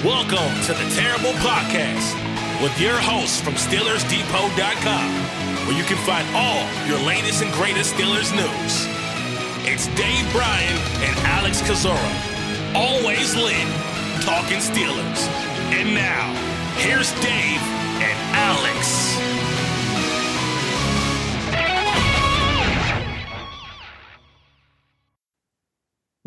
Welcome to the Terrible Podcast with your hosts from SteelersDepot.com, where you can find all your latest and greatest Steelers news. It's Dave Bryan and Alex Kozora, always lit, talking Steelers. And now, here's Dave and Alex.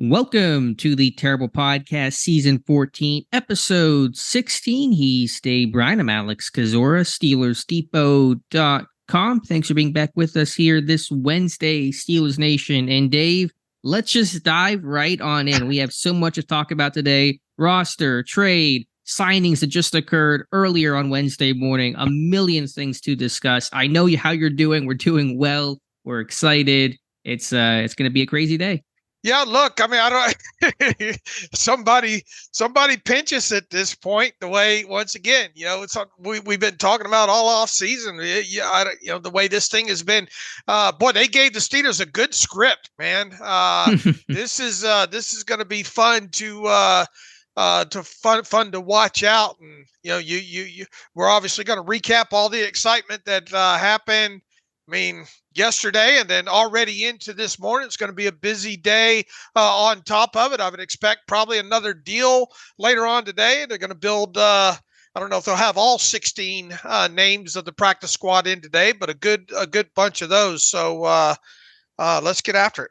Welcome to the Terrible Podcast, Season 14, Episode 16. He's Dave Bryan. I'm Alex Kozora, SteelersDepot.com. Thanks for being back with us here this Wednesday, Steelers Nation. And Dave, let's just dive right on in. We have so much to talk about today. Roster, trade, signings that just occurred earlier on Wednesday morning. A million things to discuss. I know how you're doing. We're doing well. We're excited. It's going to be a crazy day. Yeah, look, I mean, I don't. somebody pinch us at this point. The way, once again, it's we've been talking about all off season. The way this thing has been. Boy, they gave the Steelers a good script, man. This is going to be fun to watch out, and we're obviously going to recap all the excitement that happened. I mean, yesterday, and then already into this morning. It's going to be a busy day on top of it. I would expect probably another deal later on today. They're going to build, I don't know if they'll have all 16 names of the practice squad in today, but a good bunch of those. So let's get after it.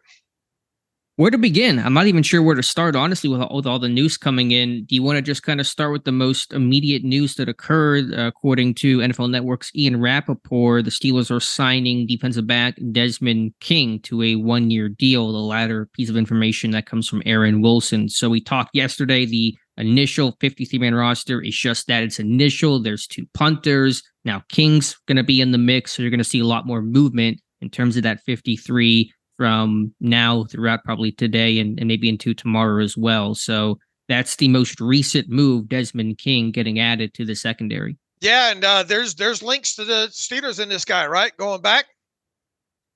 Where to begin? I'm not even sure where to start, honestly, with all the news coming in. Do you want to just kind of start with the most immediate news that occurred? According to NFL Network's Ian Rappaport, the Steelers are signing defensive back Desmond King to a one-year deal, the latter piece of information that comes from Aaron Wilson. So we talked yesterday, the initial 53-man roster is just that. It's initial. There's two punters. Now King's going to be in the mix, so you're going to see a lot more movement in terms of that 53 from now throughout probably today and maybe into tomorrow as well. So that's the most recent move, Desmond King getting added to the secondary. Yeah, and there's links to the Steelers in this guy, right? Going back?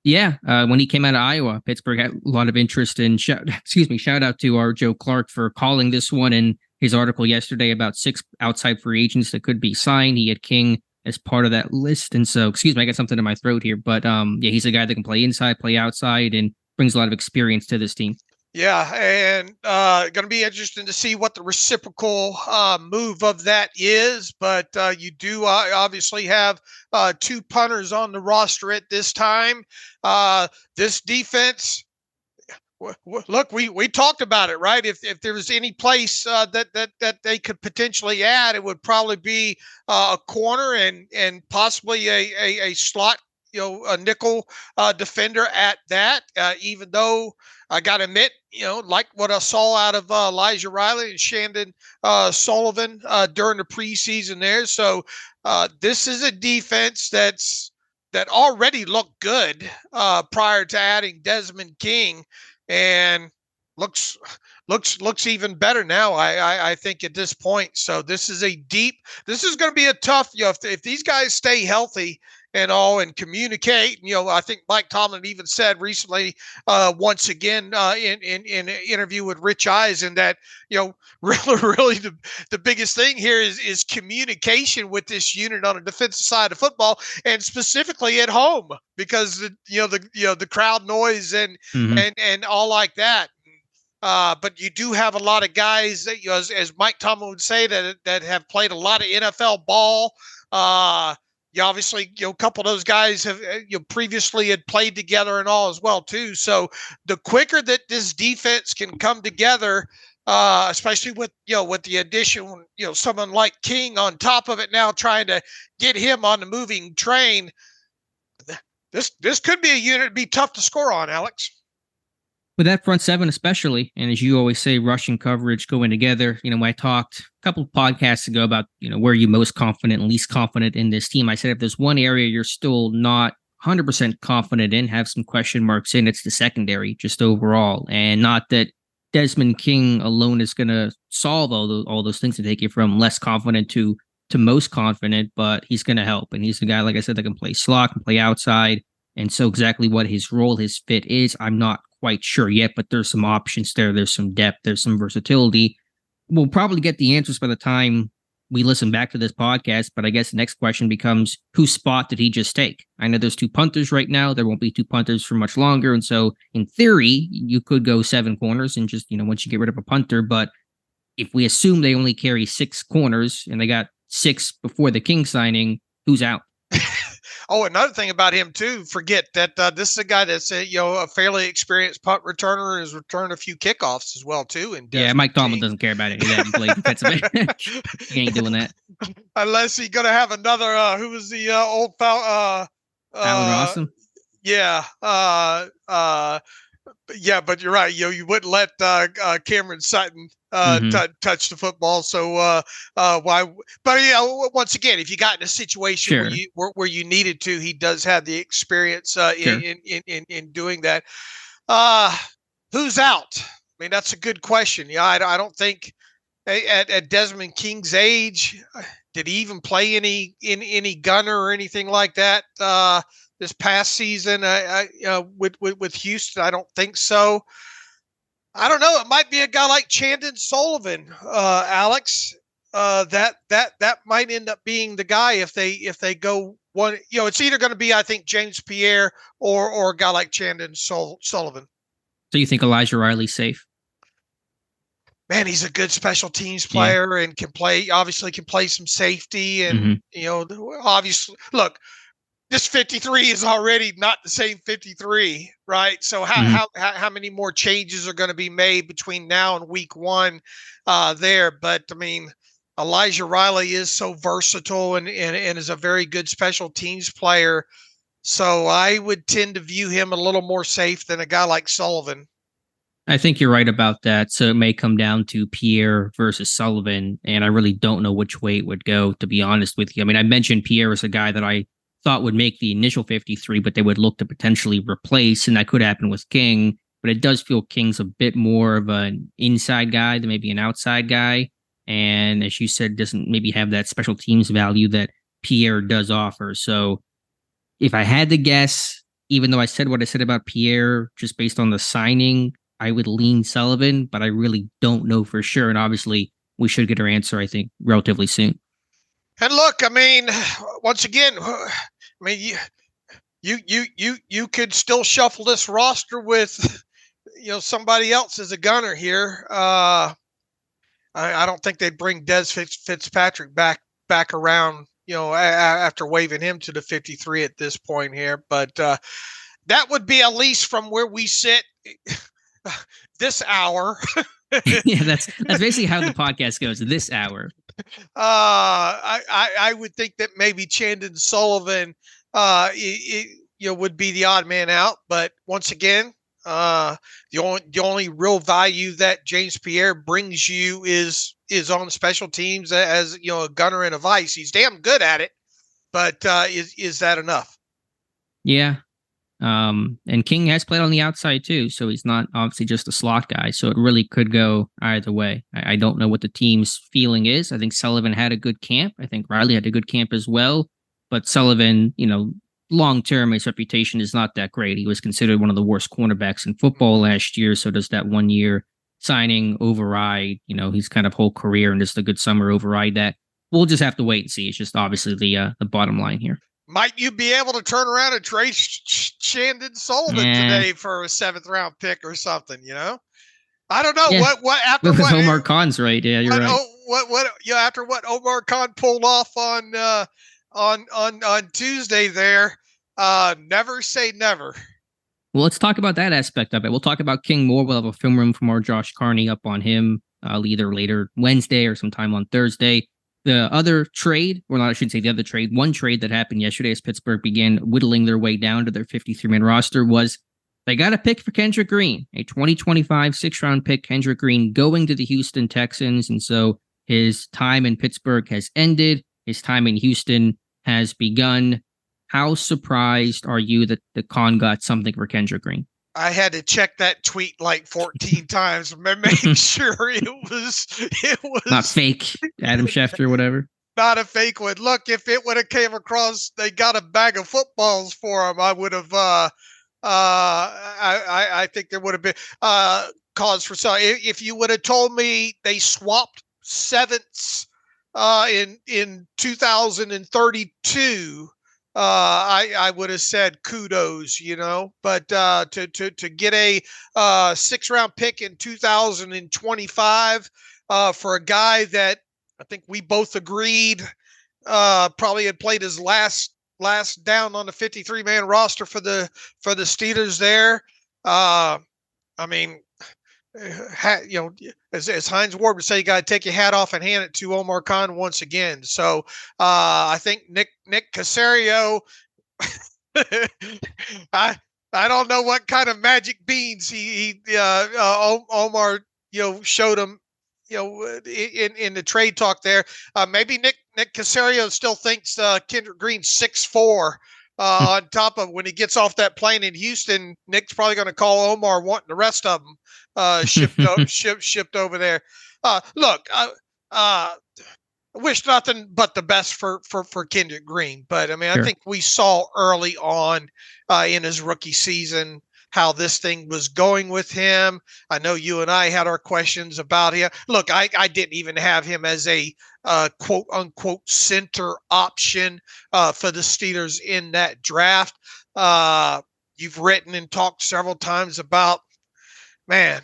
Yeah, when he came out of Iowa, Pittsburgh had a lot of interest in, shout out to our Joe Clark for calling this one in his article yesterday about 6 outside free agents that could be signed. He had King as part of that list. And so, I got something in my throat here, but yeah, he's a guy that can play inside, play outside, and brings a lot of experience to this team. Yeah, and going to be interesting to see what the reciprocal move of that is. But you do obviously have two punters on the roster at this time. This defense, look, we talked about it, right? If there was any place that they could potentially add, it would probably be a corner and possibly a slot, a nickel defender at that. Even though I got to admit, like what I saw out of Elijah Riley and Shandon Sullivan during the preseason there. So this is a defense that already looked good prior to adding Desmond King. And looks even better now, I think, at this point. So this is going to be a tough, if these guys stay healthy and all and communicate. I think Mike Tomlin even said recently, once again, in an interview with Rich Eisen, that really the biggest thing here is communication with this unit on the defensive side of football, and specifically at home, because the crowd noise and all like that. But you do have a lot of guys that, as Mike Tomlin would say, that have played a lot of NFL ball. You obviously, a couple of those guys have previously had played together and all as well too. So the quicker that this defense can come together, especially with the addition, someone like King on top of it now, trying to get him on the moving train, this could be a unit to be tough to score on, Alex. With that front seven especially, and as you always say, rushing coverage going together. When I talked a couple of podcasts ago about, where are you most confident and least confident in this team, I said if there's one area you're still not 100% confident in, have some question marks in, it's the secondary, just overall. And not that Desmond King alone is going to solve all those things to take you from less confident to most confident, but he's going to help. And he's the guy, like I said, that can play slot, can play outside. And so exactly what his role, his fit is, I'm not quite sure yet, but there's some options there. There's some depth. There's some versatility. we'll probably get the answers by the time we listen back to this podcast, but I guess the next question becomes, whose spot did he just take? I know there's 2 punters right now. There won't be 2 punters for much longer. And so in theory, you could go 7 corners and just, once you get rid of a punter. But if we assume they only carry 6 corners and they got 6 before the King signing, who's out? Oh, another thing about him too, forget that this is a guy that's a fairly experienced punt returner and has returned a few kickoffs as well too. And Mike Tomlin doesn't care about any of that. He played defensive end. He ain't doing that unless he's gonna have another. Who was the old Alan Rawson? Yeah, yeah, but you're right. You wouldn't let Cameron Sutton touch the football. So why? But once again, if you got in a situation where you needed to, he does have the experience in doing that. Who's out? I mean, that's a good question. Yeah, I don't think at Desmond King's age, did he even play any gunner or anything like that? This past season, with Houston, I don't think so. I don't know. It might be a guy like Chandon Sullivan, Alex. That might end up being the guy if they go one. It's either going to be, I think, James Pierre or a guy like Chandon Sullivan. So you think Elijah Riley's safe? Man, he's a good special teams player and obviously can play some safety, and obviously, look. This 53 is already not the same 53, right? So how many more changes are going to be made between now and week 1 there? But I mean, Elijah Riley is so versatile and is a very good special teams player. So I would tend to view him a little more safe than a guy like Sullivan. I think you're right about that. So it may come down to Pierre versus Sullivan, and I really don't know which way it would go, to be honest with you. I mean, I mentioned Pierre as a guy that I thought would make the initial 53, but they would look to potentially replace, and that could happen with King. But it does feel King's a bit more of an inside guy than maybe an outside guy. And as you said, doesn't maybe have that special teams value that Pierre does offer. So if I had to guess, even though I said what I said about Pierre, just based on the signing, I would lean Sullivan, but I really don't know for sure. And obviously we should get our answer, I think, relatively soon. And look, I mean, once again, I mean, you could still shuffle this roster with, somebody else as a gunner here. I don't think they'd bring Des Fitzpatrick back around, after waving him to the 53 at this point here. But that would be at least from where we sit this hour. Yeah, that's basically how the podcast goes this hour. I would think that maybe Chandon Sullivan would be the odd man out, but once again, the only real value that James Pierre brings you is on special teams as a gunner and a vice. He's damn good at it, but is that enough? Yeah. And King has played on the outside too, so he's not obviously just a slot guy. So it really could go either way. I don't know what the team's feeling is. I think Sullivan had a good camp. I think Riley had a good camp as well. But Sullivan, long term, his reputation is not that great. He was considered one of the worst cornerbacks in football last year. So does that 1 year signing override, his kind of whole career and just a good summer override that? We'll just have to wait and see. It's just obviously the bottom line here. Might you be able to turn around and trade Chandon Sullivan today for a 7th round pick or something? I don't know what after with what Omar Khan's right. Yeah, you're right. What after what Omar Khan pulled off on Tuesday there. Never say never. Well, let's talk about that aspect of it. We'll talk about King more. We'll have a film room from our Josh Carney up on him either later Wednesday or sometime on Thursday. The other trade, or not, I shouldn't say the other trade, one trade that happened yesterday as Pittsburgh began whittling their way down to their 53-man roster was they got a pick for Kendrick Green, a 2025 6th-round pick, Kendrick Green, going to the Houston Texans. And so his time in Pittsburgh has ended. His time in Houston has begun. How surprised are you that the Khan got something for Kendrick Green? I had to check that tweet like 14 times, making sure it was not fake. Adam Schefter or whatever. Not a fake one. Look, if it would have came across, they got a bag of footballs for him, I would have. I think there would have been. cause for some. If you would have told me they swapped sevenths in 2032, I would have said kudos, but to get a 6th-round pick in 2025 for a guy that I think we both agreed probably had played his last down on the 53-man roster for the Steelers there. I mean, as Hines Ward would say, you got to take your hat off and hand it to Omar Khan once again. So I think Nick Caserio, I don't know what kind of magic beans Omar showed him in the trade talk there. Maybe Nick Caserio still thinks Kendrick Green's 6'4". On top of when he gets off that plane in Houston, Nick's probably going to call Omar wanting the rest of them shipped over there. Look, I wish nothing but the best for Kendrick Green, but I mean, sure. I think we saw early on in his rookie season how this thing was going with him. I know you and I had our questions about him. Look, I didn't even have him as a quote unquote center option for the Steelers in that draft. You've written and talked several times about, man,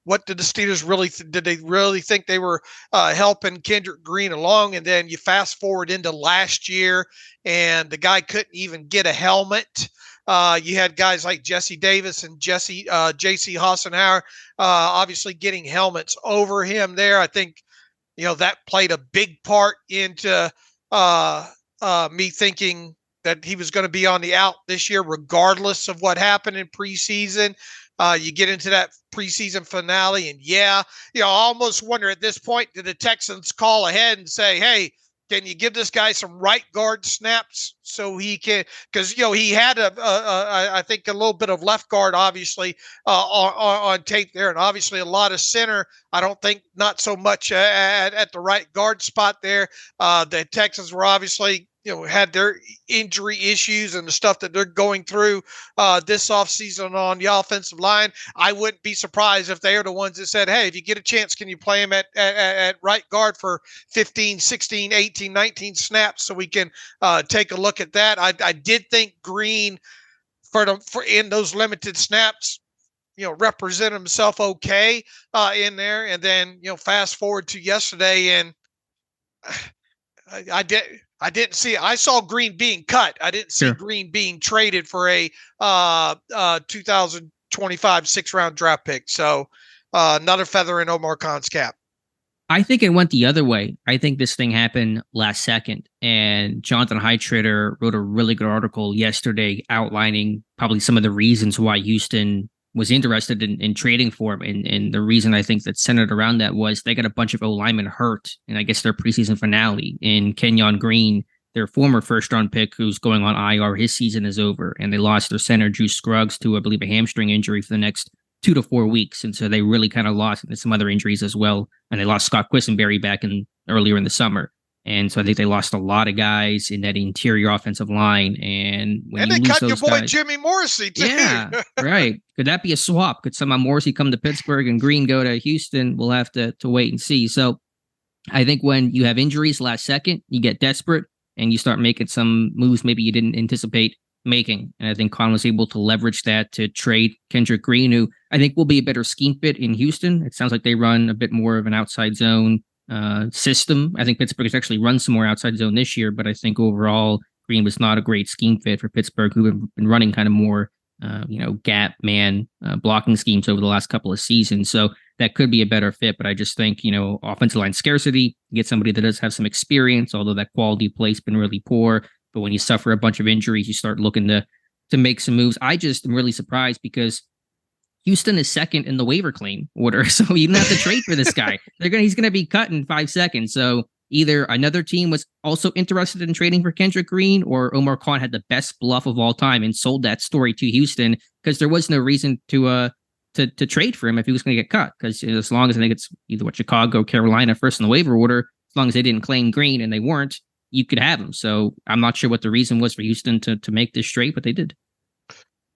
what did the Steelers really did they really think they were helping Kendrick Green along? And then you fast forward into last year, and the guy couldn't even get a helmet. You had guys like Jesse Davis and J.C. Hassenauer obviously getting helmets over him there. I think that played a big part into me thinking that he was going to be on the out this year, regardless of what happened in preseason. You get into that preseason finale, and I almost wonder at this point, did the Texans call ahead and say, hey, can you give this guy some right guard snaps so he can, because, he had I think a little bit of left guard, obviously, on tape there, and obviously a lot of center. I don't think not so much at the right guard spot there. The Texans were obviously, had their injury issues and the stuff that they're going through this offseason on the offensive line. I wouldn't be surprised if they are the ones that said, hey, if you get a chance, can you play him at right guard for 15, 16, 18, 19 snaps so we can take a look at that. I did think Green for in those limited snaps, represent himself okay in there. And then, fast forward to yesterday, and I didn't see it. I saw Green being cut. I didn't see Green being traded for a 2025 6th-round draft pick. So another feather in Omar Khan's cap. I think it went the other way. I think this thing happened last second, and Jonathan Heitrader wrote a really good article yesterday outlining probably some of the reasons why Houston was interested in trading for him. And the reason I think that centered around that was they got a bunch of O-linemen hurt, and I guess their preseason finale in Kenyon Green, their former 1st-round pick, who's going on IR. His season is over, and they lost their center, Drew Scruggs, to, I believe, a hamstring injury for the next 2 to 4 weeks. And so they really kind of lost, and some other injuries as well. And they lost Scott Quisenberry back earlier in the summer. And so I think they lost a lot of guys in that interior offensive line. And they cut your boy Jimmy Morrissey too. Yeah, right. Could that be a swap? Could somehow Morrissey come to Pittsburgh and Green go to Houston? We'll have to wait and see. So I think when you have injuries last second, you get desperate and you start making some moves maybe you didn't anticipate making. And I think Khan was able to leverage that to trade Kendrick Green, who I think will be a better scheme fit in Houston. It sounds like they run a bit more of an outside zone system. I think Pittsburgh has actually run some more outside zone this year, but I think overall Green was not a great scheme fit for Pittsburgh, who have been running kind of more, gap man blocking schemes over the last couple of seasons. So that could be a better fit, but I just think, offensive line scarcity, get somebody that does have some experience, although that quality play's been really poor. But when you suffer a bunch of injuries, you start looking to make some moves. I just am really surprised because Houston is second in the waiver claim order, so you don't have to trade for this guy. He's gonna be cut in 5 seconds. So either another team was also interested in trading for Kendrick Green, or Omar Khan had the best bluff of all time and sold that story to Houston because there was no reason to trade for him if he was going to get cut. Because as long as I think it's either Chicago, Carolina first in the waiver order, as long as they didn't claim Green, and they weren't, you could have him. So I'm not sure what the reason was for Houston to make this trade, but they did.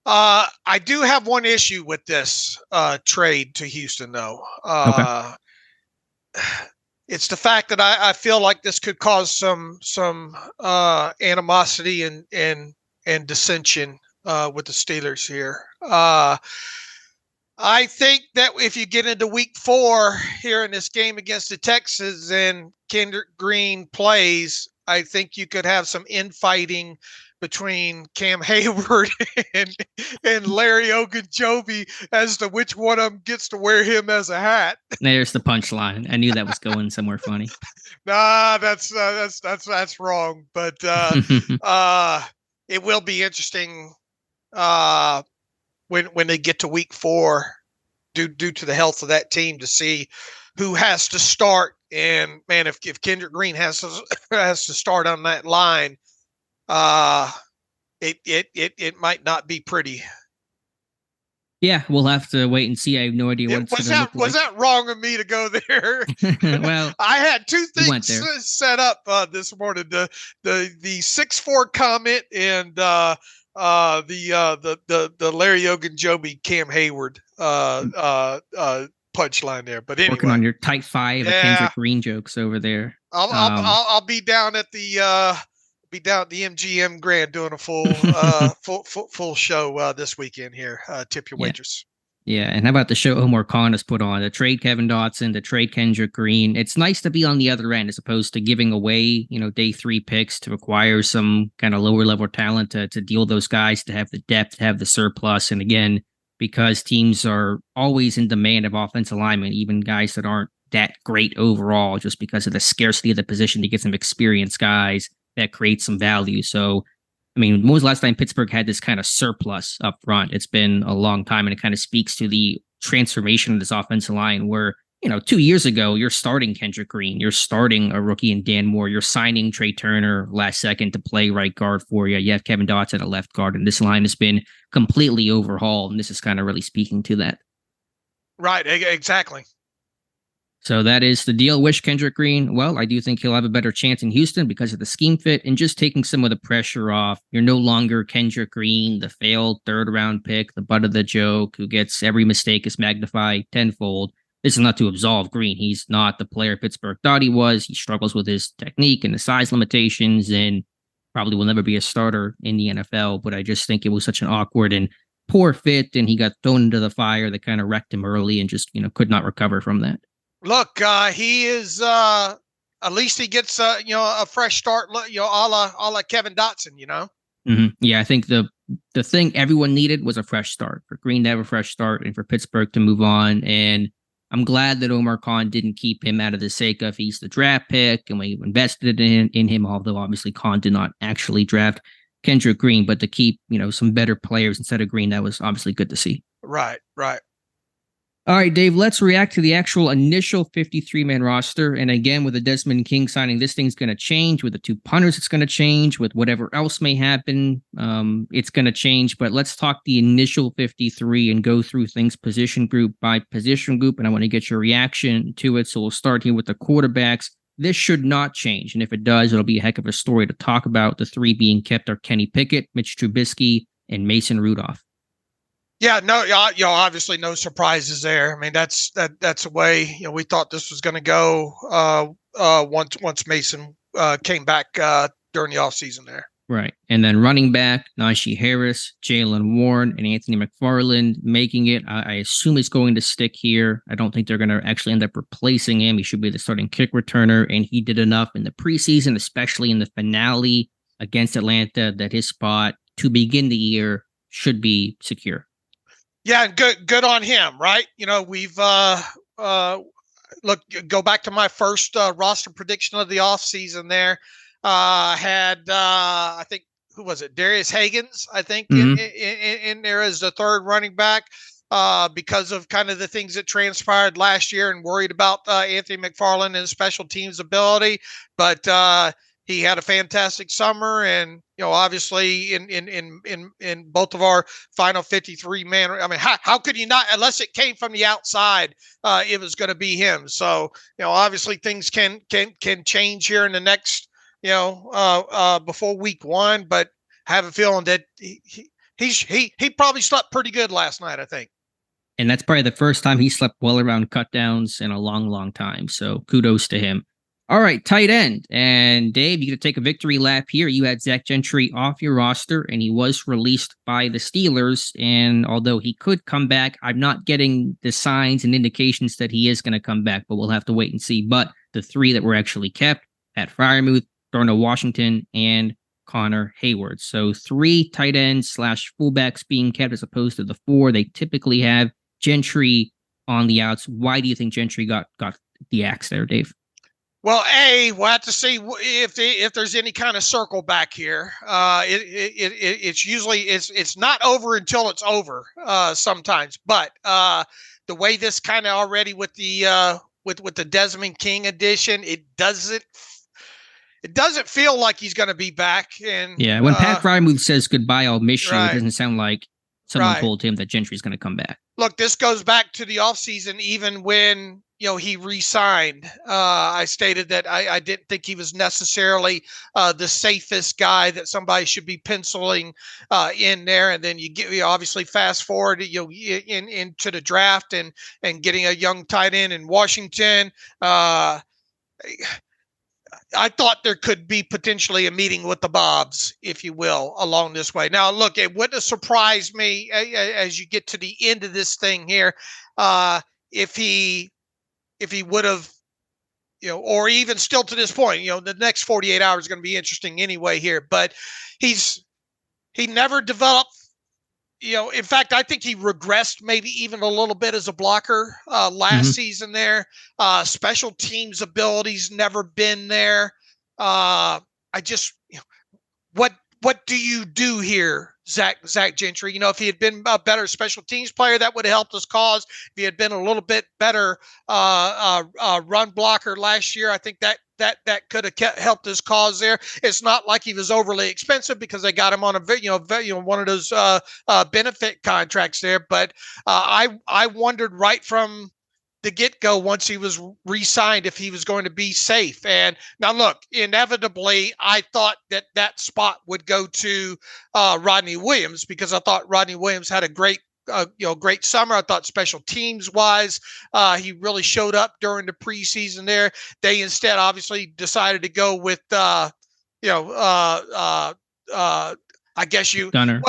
I do have one issue with this trade to Houston, though. Okay. It's the fact that I feel like this could cause some animosity and dissension with the Steelers here. I think that if you get into week 4 here in this game against the Texans and Kendrick Green plays, I think you could have some infighting between Cam Hayward and Larry Ogunjobi as to which one of them gets to wear him as a hat. There's the punchline. I knew that was going somewhere funny. Nah, that's wrong. But it will be interesting when they get to week 4, due to the health of that team, to see who has to start. And man, if Kendrick Green has to start on that line, it might not be pretty. Yeah, we'll have to wait and see. I have no idea what it's going to look like. Was that wrong of me to go there? Well, I had 2 things set up this morning: the 6'4" comment and the Larry Ogunjobi Cam Hayward punchline there. But anyway, working on your tight 5 Kendrick Green jokes over there. I'll be down at the MGM Grand doing a full show this weekend here. Tip your waitress. Yeah, and how about the show Omar Khan has put on? To trade Kevin Dotson, to trade Kendrick Green. It's nice to be on the other end as opposed to giving away, day 3 picks to acquire some kind of lower level talent to deal those guys, to have the depth, to have the surplus. And again, because teams are always in demand of offensive linemen, even guys that aren't that great overall, just because of the scarcity of the position to get some experienced guys that creates some value. So, I mean, when was the last time Pittsburgh had this kind of surplus up front? It's been a long time, and it kind of speaks to the transformation of this offensive line where, 2 years ago, you're starting Kendrick Green, you're starting a rookie in Dan Moore, you're signing Trey Turner last second to play right guard for you. You have Kevin Dotson at left guard, and this line has been completely overhauled, and this is kind of really speaking to that. Right, exactly. So that is the deal. Wish Kendrick Green, well, I do think he'll have a better chance in Houston because of the scheme fit and just taking some of the pressure off. You're no longer Kendrick Green, the failed 3rd-round pick, the butt of the joke, who gets every mistake is magnified tenfold. This is not to absolve Green. He's not the player Pittsburgh thought he was. He struggles with his technique and the size limitations and probably will never be a starter in the NFL. But I just think it was such an awkward and poor fit, and he got thrown into the fire that kind of wrecked him early and just, could not recover from that. Look, he is at least he gets a fresh start, a la Kevin Dotson, Mm-hmm. Yeah, I think the thing everyone needed was a fresh start, for Green to have a fresh start and for Pittsburgh to move on. And I'm glad that Omar Khan didn't keep him out of the sake of he's the draft pick and we invested in him, although obviously Khan did not actually draft Kendrick Green, but to keep, some better players instead of Green, that was obviously good to see. Right. All right, Dave, let's react to the actual initial 53-man roster. And again, with the Desmond King signing, this thing's going to change. With the 2 punters, it's going to change. With whatever else may happen, it's going to change. But let's talk the initial 53 and go through things position group by position group. And I want to get your reaction to it. So we'll start here with the quarterbacks. This should not change. And if it does, it'll be a heck of a story to talk about. The 3 being kept are Kenny Pickett, Mitch Trubisky, and Mason Rudolph. Yeah, no, obviously no surprises there. I mean, that's the way, we thought this was going to go once Mason came back during the offseason there. Right. And then running back, Najee Harris, Jalen Warren, and Anthony McFarland making it. I assume he's going to stick here. I don't think they're going to actually end up replacing him. He should be the starting kick returner, and he did enough in the preseason, especially in the finale against Atlanta, that his spot to begin the year should be secure. Yeah, and good on him, right? We've go back to my first roster prediction of the offseason there. Had I think, who was it? Darius Hagans, I think, in there as the 3rd running back because of kind of the things that transpired last year, and worried about Anthony McFarland and his special teams ability. But he had a fantastic summer, and obviously in both of our final 53 man. I mean, how could you not? Unless it came from the outside, it was going to be him. So obviously things can change here in the next before week 1, but I have a feeling that He probably slept pretty good last night, I think. And that's probably the first time he slept well around cutdowns in a long, long time. So kudos to him. All right, tight end. And Dave, you get to take a victory lap here. You had Zach Gentry off your roster, and he was released by the Steelers. And although he could come back, I'm not getting the signs and indications that he is going to come back, but we'll have to wait and see. But the three that were actually kept, Pat Freiermuth, Darnell Washington, and Connor Hayward. So 3 tight ends / fullbacks being kept as opposed to the 4 they typically have. Gentry on the outs. Why do you think Gentry got the axe there, Dave? Well, we'll have to see if there's any kind of circle back here. It's usually it's not over until it's over sometimes. But the way this kind of already with the Desmond King edition, it doesn't feel like he's going to be back. And yeah, when Pat Freiermuth says goodbye, I'll miss you, right. It doesn't sound like someone told him that Gentry's going to come back. Look, this goes back to the offseason, even when he re-signed. I stated that I didn't think he was necessarily the safest guy that somebody should be penciling in there. And then you obviously fast forward into the draft and getting a young tight end in Washington. I thought there could be potentially a meeting with the Bobs, if you will, along this way. Now, look, it wouldn't have surprised me as you get to the end of this thing here, if he would have, or even still to this point, the next 48 hours is going to be interesting anyway here. But he never developed. In fact, I think he regressed maybe even a little bit as a blocker last season there. Special teams abilities never been there. I just, what do you do here, Zach Gentry? If he had been a better special teams player, that would have helped his cause. If he had been a little bit better run blocker last year, I think that could have helped his cause there. It's not like he was overly expensive because they got him on a one of those benefit contracts there. But I wondered right from the get-go once he was re-signed if he was going to be safe. And now look, inevitably, I thought that spot would go to Rodney Williams because I thought Rodney Williams had a great summer. I thought special teams wise, he really showed up during the preseason there. They instead obviously decided to go with, I guess Gunner.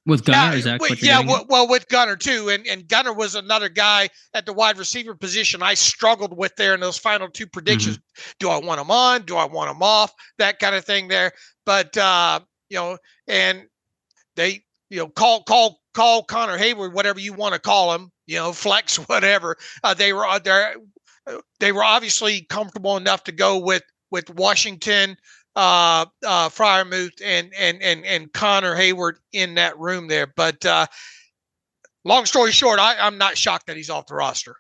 With Gunner, is that what you're getting at? Well, with Gunner too, and Gunner was another guy at the wide receiver position I struggled with there in those final 2 predictions. Do I want him on? Do I want him off? That kind of thing there. But and they call Connor Hayward whatever you want to call him, flex, whatever. They were obviously comfortable enough to go with Washington, Freiermuth and Connor Hayward in that room there. But long story short, I'm not shocked that he's off the roster.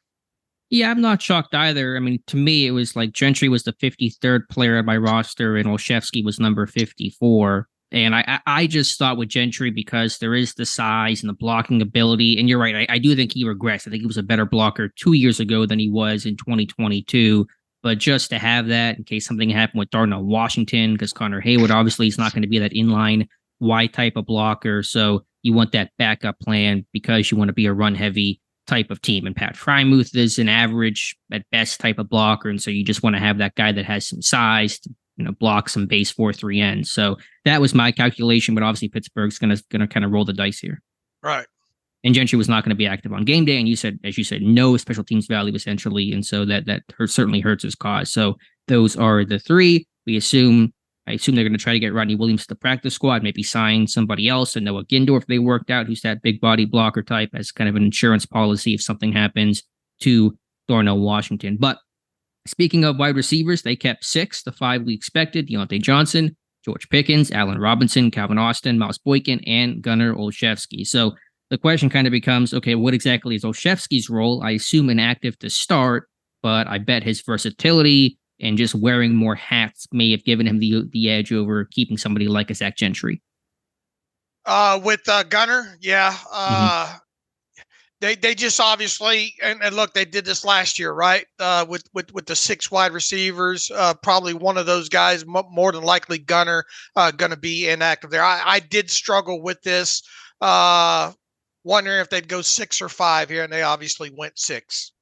Yeah, I'm not shocked either. I mean, to me, it was like Gentry was the 53rd player on my roster and Olszewski was number 54. And I just thought with Gentry, because there is the size and the blocking ability, and you're right, I do think he regressed. I think he was a better blocker 2 years ago than he was in 2022. But just to have that in case something happened with Darnell Washington, because Connor Hayward obviously is not going to be that inline wide type of blocker. So you want that backup plan because you want to be a run-heavy type of team. And Pat Freiermuth is an average at best type of blocker. And so you just want to have that guy that has some size to block some base 4-3 ends. So that was my calculation, but obviously Pittsburgh's gonna kind of roll the dice here. Right. And Gentry was not going to be active on game day, and as you said, no special teams value essentially, and so that certainly hurts his cause. So those are the 3. I assume they're going to try to get Rodney Williams to the practice squad, maybe sign somebody else, and Noah Gindorf if they worked out, who's that big body blocker type, as kind of an insurance policy if something happens to Darnell Washington. But speaking of wide receivers, they kept 6, the 5 we expected: Deontay Johnson, George Pickens, Allen Robinson, Calvin Austin, Miles Boykin, and Gunnar Olszewski. So the question kind of becomes, okay, what exactly is Olszewski's role? I assume inactive to start, but I bet his versatility and just wearing more hats may have given him the edge over keeping somebody like a Zach Gentry. With Gunnar, yeah. They just obviously and look, they did this last year, right? With the 6 wide receivers, probably one of those guys, more than likely Gunner, going to be inactive there. I did struggle with this, wondering if they'd go 6 or 5 here, and they obviously went 6.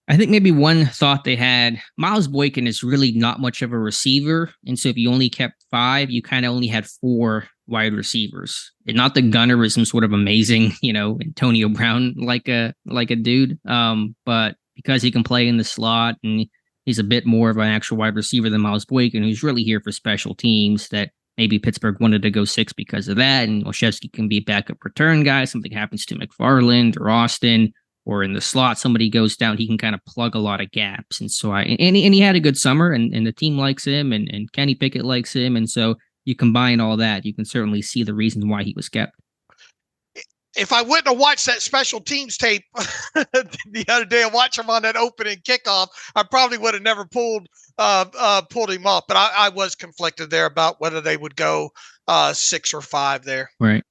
I think maybe one thought they had, Miles Boykin is really not much of a receiver. And so if you only kept 5, you kind of only had 4 wide receivers. And not that Gunner is some sort of amazing, Antonio Brown like a dude. But because he can play in the slot and he's a bit more of an actual wide receiver than Miles Boykin, who's really here for special teams, that maybe Pittsburgh wanted to go 6 because of that. And Olszewski can be a backup return guy. Something happens to McFarland or Austin, or in the slot, somebody goes down, he can kind of plug a lot of gaps. And so he had a good summer, and the team likes him, and Kenny Pickett likes him. And so you combine all that, you can certainly see the reason why he was kept. If I wouldn't have watched that special teams tape the other day and watched him on that opening kickoff, I probably would have never pulled him off. But I was conflicted there about whether they would go 6 or 5 there. Right.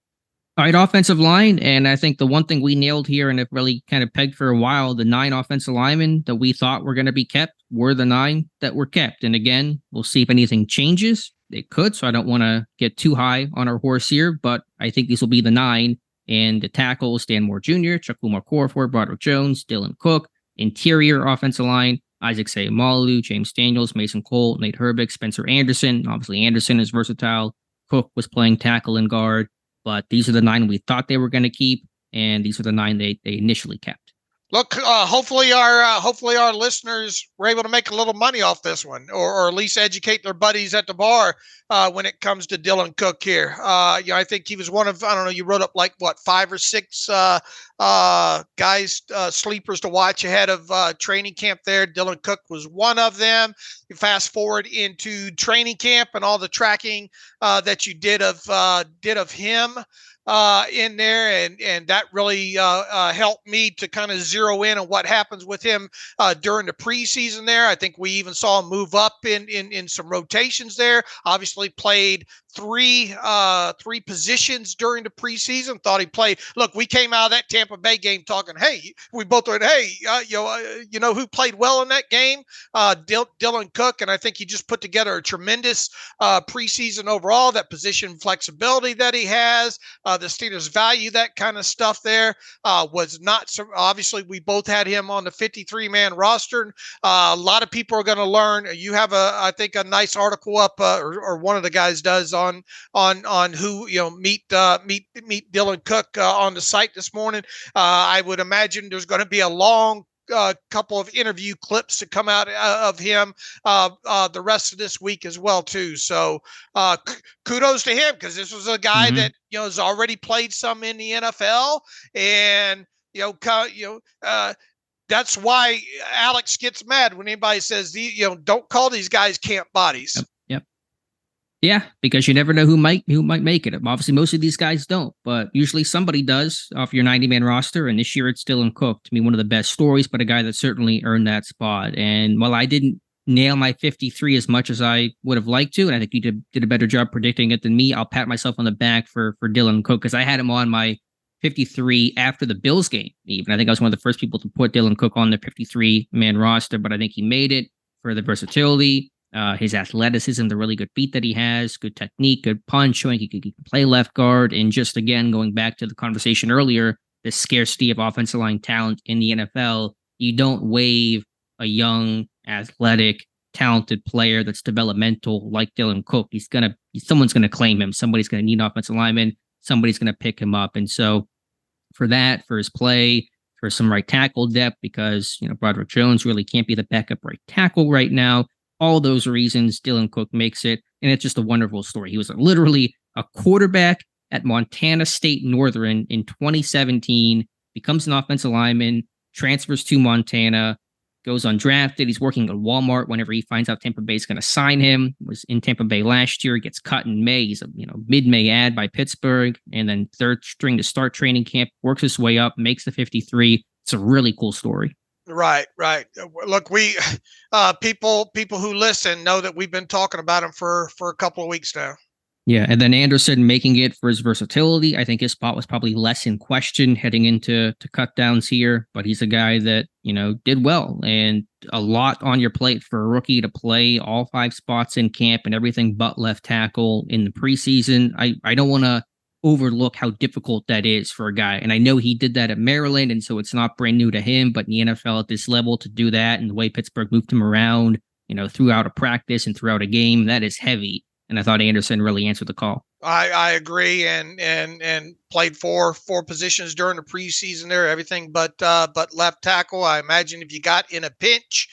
All right, offensive line, and I think the one thing we nailed here and have really kind of pegged for a while, the 9 offensive linemen that we thought were going to be kept were the 9 that were kept. And again, we'll see if anything changes. It could, so I don't want to get too high on our horse here, but I think these will be the 9. And the tackles, Dan Moore Jr., Chukwuma Okorafor, Broderick Jones, Dylan Cook. Interior offensive line, Isaac Seumalo, James Daniels, Mason Cole, Nate Herbig, Spencer Anderson. Obviously, Anderson is versatile. Cook was playing tackle and guard. But these are the 9 we thought they were going to keep, and these are the 9 they initially kept. Look, hopefully our listeners were able to make a little money off this one, or at least educate their buddies at the bar when it comes to Dylan Cook here. I think he was one of, I don't know, you wrote up like 5 or 6 guys, sleepers to watch ahead of training camp there. Dylan Cook was one of them. You fast forward into training camp and all the tracking that you did of him in there, and that really helped me to kind of zero in on what happens with him during the preseason there. I think we even saw him move up in some rotations there. Obviously played three positions during the preseason. Thought he played. Look, we came out of that Tampa Bay game talking, hey, we both went, hey, you know who played well in that game? Dylan Cook, and I think he just put together a tremendous preseason overall. That position flexibility that he has, the Steelers value that kind of stuff there. Was not so obviously we both had him on the 53-man roster. A lot of people are going to learn. You have I think a nice article up, or one of the guys does on who meet Dylan Cook on the site this morning. I would imagine there's going to be a long couple of interview clips to come out of him the rest of this week as well too. So kudos to him, because this was a guy that has already played some in the NFL, and that's why Alex gets mad when anybody says don't call these guys camp bodies. Yep. Yeah, because you never know who might make it. Obviously, most of these guys don't, but usually somebody does off your 90-man roster. And this year, it's Dylan Cook, to me, one of the best stories, but a guy that certainly earned that spot. And while I didn't nail my 53 as much as I would have liked to, and I think you did a better job predicting it than me, I'll pat myself on the back for Dylan Cook, because I had him on my 53 after the Bills game. Even I think I was one of the first people to put Dylan Cook on the 53-man roster, but I think he made it for the versatility. His athleticism, the really good feet that he has, good technique, good punch, showing he can play left guard. And just again, going back to the conversation earlier, the scarcity of offensive line talent in the NFL, you don't waive a young, athletic, talented player that's developmental like Dylan Cook. Someone's going to claim him. Somebody's going to need an offensive lineman. Somebody's going to pick him up. And so for that, for his play, for some right tackle depth, because, Broderick Jones really can't be the backup right tackle right now. All those reasons, Dylan Cook makes it, and it's just a wonderful story. He was literally a quarterback at Montana State Northern in 2017, becomes an offensive lineman, transfers to Montana, goes undrafted. He's working at Walmart whenever he finds out Tampa Bay is going to sign him. Was in Tampa Bay last year, gets cut in May. He's a mid-May ad by Pittsburgh, and then third string to start training camp, works his way up, makes the 53. It's a really cool story. Right. Look, we people who listen know that we've been talking about him for a couple of weeks now. Yeah, and then Anderson making it for his versatility. I think his spot was probably less in question heading into cut downs here, but he's a guy that, did well, and a lot on your plate for a rookie to play all 5 spots in camp and everything but left tackle in the preseason. I don't want to overlook how difficult that is for a guy. And I know he did that at Maryland, and so it's not brand new to him, but in the NFL at this level to do that and the way Pittsburgh moved him around, throughout a practice and throughout a game, that is heavy. And I thought Anderson really answered the call. I agree, and played four positions during the preseason there, everything but left tackle. I imagine if you got in a pinch,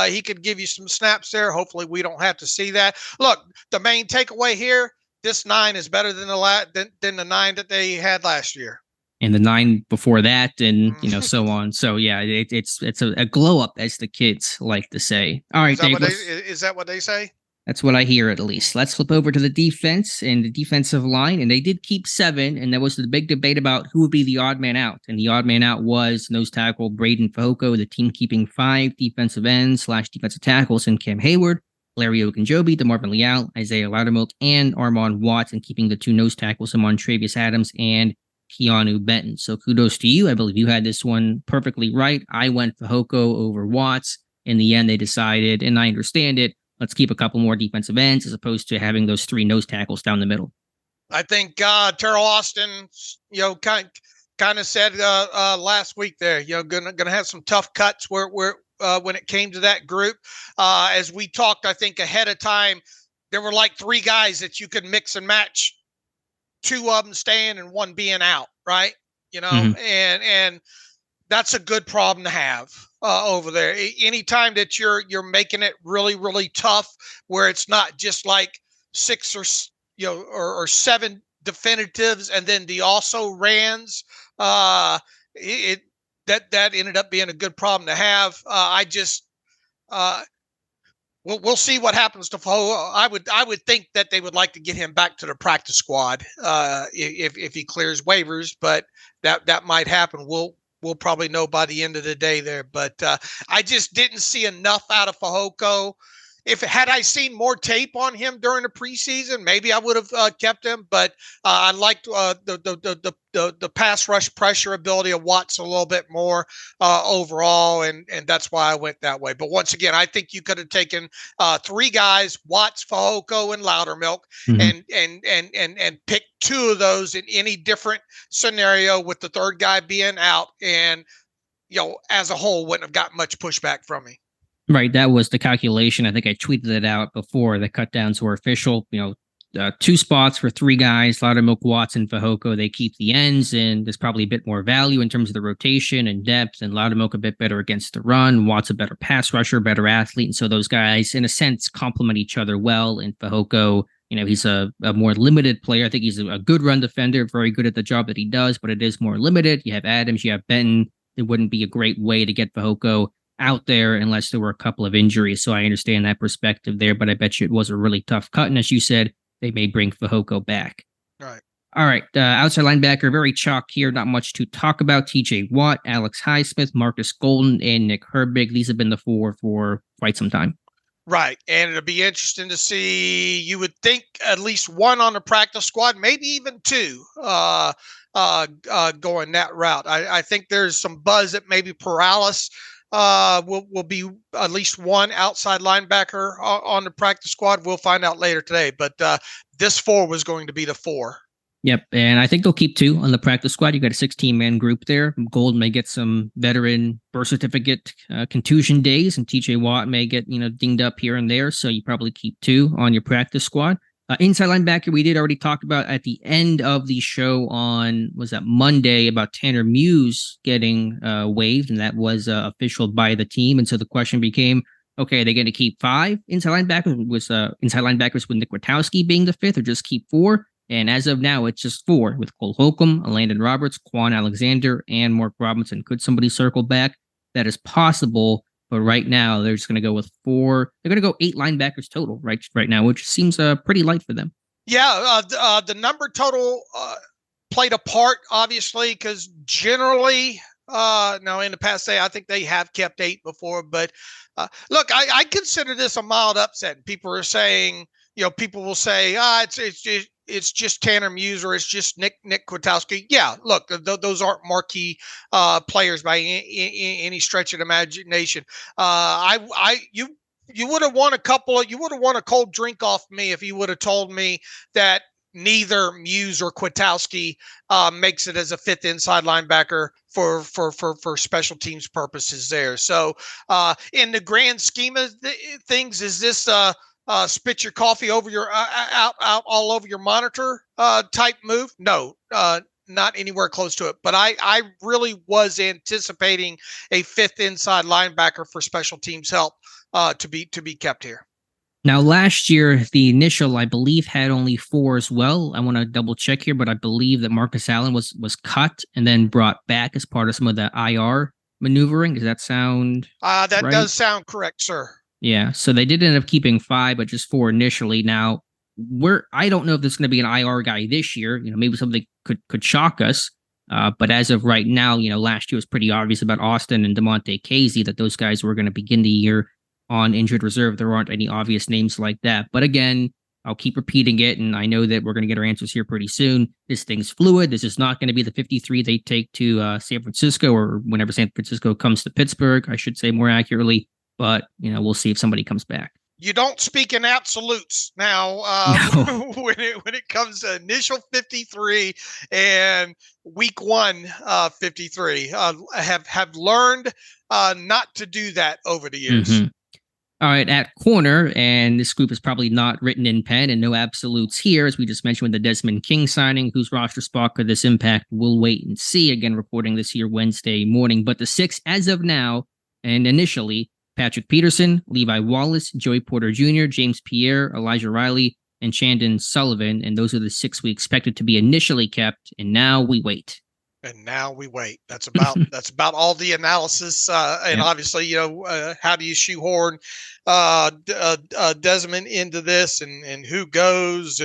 he could give you some snaps there. Hopefully, we don't have to see that. Look, the main takeaway here: this 9 is better than the 9 that they had last year, and the 9 before that, and so on. So yeah, it's a glow up, as the kids like to say. All right, is that what they say? That's what I hear, at least. Let's flip over to the defense and the defensive line. And they did keep 7. And there was the big debate about who would be the odd man out. And the odd man out was nose tackle Braden Fehoko, the team keeping 5 defensive ends / defensive tackles in Cam Hayward, Larry Ogunjobi, DeMarvin Leal, Isaiah Loudermilk, and Armand Watts, and keeping the 2 nose tackles, Travius Adams and Keanu Benton. So kudos to you. I believe you had this one perfectly right. I went Fehoko over Watts. In the end, they decided, and I understand it, let's keep a couple more defensive ends as opposed to having those 3 nose tackles down the middle. I think Terrell Austin, kind of said last week there, gonna have some tough cuts where when it came to that group. As we talked, I think ahead of time, there were like 3 guys that you could mix and match, 2 of them staying and 1 being out, right? And that's a good problem to have. Over there, anytime that you're making it really, really tough, where it's not just like 6 or 7 definitives and then the also rans, that ended up being a good problem to have. We'll see what happens to Fehoko. I would think that they would like to get him back to the practice squad if he clears waivers, but that might happen. We'll probably know by the end of the day there, but I just didn't see enough out of Fehoko. Had I seen more tape on him during the preseason, maybe I would have kept him. But I liked the pass rush pressure ability of Watts a little bit more overall, and that's why I went that way. But once again, I think you could have taken 3 guys: Watts, Fehoko, and Loudermilk, and picked 2 of those in any different scenario, with the 3rd guy being out, and as a whole, wouldn't have got much pushback from me. Right, that was the calculation. I think I tweeted it out before the cut downs were official. 2 spots for 3 guys, Loudermilk, Watts, and Fehoko. They keep the ends, and there's probably a bit more value in terms of the rotation and depth, and Loudermilk a bit better against the run. Watts a better pass rusher, better athlete, and so those guys, in a sense, complement each other well. And Fehoko, he's a more limited player. I think he's a good run defender, very good at the job that he does, but it is more limited. You have Adams, you have Benton. It wouldn't be a great way to get Fehoko out there unless there were a couple of injuries. So I understand that perspective there, but I bet you it was a really tough cut. And as you said, they may bring Fehoko back. Right. All right. Outside linebacker, very chalk here. Not much to talk about. TJ Watt, Alex Highsmith, Marcus Golden, and Nick Herbig. These have been the 4 for quite some time. Right. And it'll be interesting to see. You would think at least 1 on the practice squad, maybe even 2 going that route. I think there's some buzz that maybe Perales will be at least 1 outside linebacker on the practice squad. We'll find out later today, but this 4 was going to be the 4. Yep, and I think they'll keep 2 on the practice squad. You got a 16-man group there. Golden may get some veteran birth certificate contusion days, and TJ Watt may get dinged up here and there. So you probably keep 2 on your practice squad. Inside linebacker, we did already talk about at the end of the show on, was that Monday, about Tanner Muse getting waived, and that was official by the team. And so the question became, okay, are they going to keep 5 inside linebackers with Nick Witkowski being the 5th, or just keep 4? And as of now, it's just 4 with Cole Holcomb, Landon Roberts, Quan Alexander, and Mark Robinson. Could somebody circle back? That is possible. But right now, they're just going to go with 4. They're going to go 8 linebackers total right now, which seems pretty light for them. Yeah, the number total played a part, obviously, because generally, now in the past, I think they have kept 8 before. But look, I consider this a mild upset. People are saying, people will say, it's just Tanner Muse or it's just Nick Kwiatkowski. Yeah, look, those aren't marquee players by any stretch of imagination. You would have won you would have won a cold drink off me if you would have told me that neither Muse or Kwiatkowski makes it as a fifth inside linebacker for special teams purposes there. So in the grand scheme of things, is this spit your coffee over your out all over your monitor type move? No, not anywhere close to it. But I really was anticipating a fifth inside linebacker for special teams help to be kept here. Now, last year, the initial, I believe, had only 4 as well. I want to double check here, but I believe that Marcus Allen was cut and then brought back as part of some of the IR maneuvering. Does that sound that right? Does sound correct, sir. Yeah, so they did end up keeping 5, but just 4 initially. Now, I don't know if there's going to be an IR guy this year. Maybe something could shock us. But as of right now, last year was pretty obvious about Austin and DeMonte Casey that those guys were going to begin the year on injured reserve. There aren't any obvious names like that. But again, I'll keep repeating it, and I know that we're going to get our answers here pretty soon. This thing's fluid. This is not going to be the 53 they take to San Francisco, or whenever San Francisco comes to Pittsburgh, I should say more accurately. But, we'll see if somebody comes back. You don't speak in absolutes now No. when it comes to initial 53 and week 1 53. Have learned not to do that over the years. Mm-hmm. All right, at corner, and this group is probably not written in pen and no absolutes here, as we just mentioned with the Desmond King signing, whose roster spot could this impact? We'll wait and see. Again, reporting this here Wednesday morning. But the 6 as of now, and initially, Patrick Peterson, Levi Wallace, Joey Porter Jr., James Pierre, Elijah Riley, and Chandon Sullivan. And those are the 6 we expected to be initially kept, and now we wait. And now we wait. That's about all the analysis. And obviously, how do you shoehorn Desmond into this, and who goes?